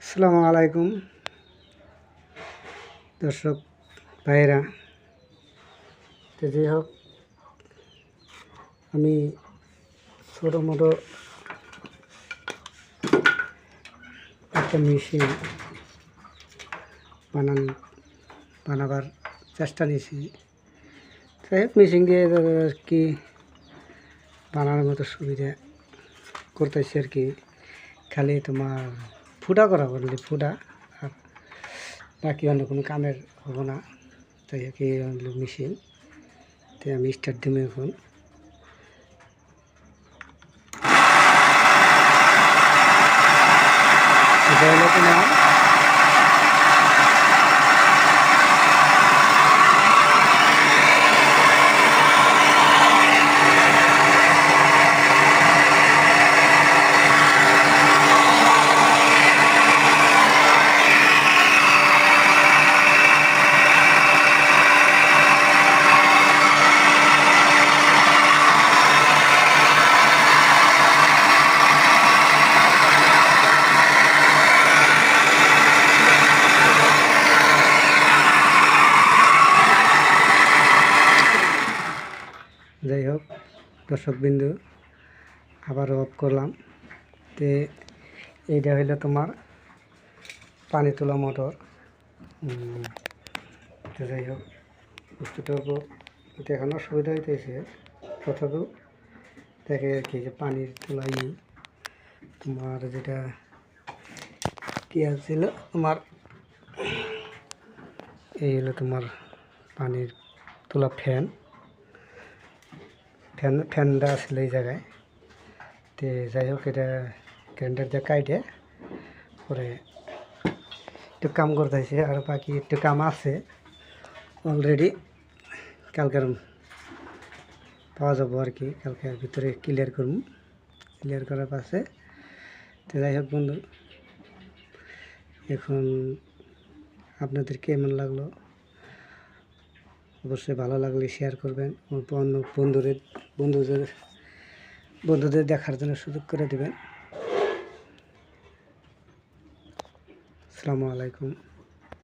আসসালামু আলাইকুম দর্শক ভাইয়েরা। তো যাই হোক, আমি ছোটো মোটো একটা মেশিন বানাবার চেষ্টা নিয়েছি। যাই হোক, মেশিন দিয়ে আর কি বানানোর মতো সুবিধা করতেছি আর কি। খালি তোমার ফুটা করা বললে ফুটা, আর বাকি অন্য কোনো কামের হবো না। তাই আর কি মেশিন তো আমি স্টার্ট দিব এখন। এটা হলো তোমার যাই হোক দর্শকবিন্দু, আবার অফ করলাম। তো এইটা হইলো তোমার পানি তোলা মোটর। তো যাই হোক, বুঝতেটুকু দেখানোর সুবিধা হইতেছে। তথাপিও দেখে আর কি যে পানির তোলাই তোমার যেটা কী আছিল তোমার, এই হলো তোমার পানির তোলা ফ্যানটা আসলে এই জায়গায়। তো যাই হোক, এটা গ্রাইন্ডার দিয়ে কাইটে পরে একটু কাম করতেছে, আর বাকি একটু কাম আছে অলরেডি। কালকের পাওয়া যাবো আর কি, কালকের ভিতরে ক্লিয়ার করবো। ক্লিয়ার করার পাশে তো যাই হোক বন্ধু, এখন আপনাদের কেমন লাগলো অবশ্যই ভালো লাগলে শেয়ার করবেন, অন্য বন্ধুদের দেখার জন্য সুযোগ করে দেবেন। আসসালামু আলাইকুম।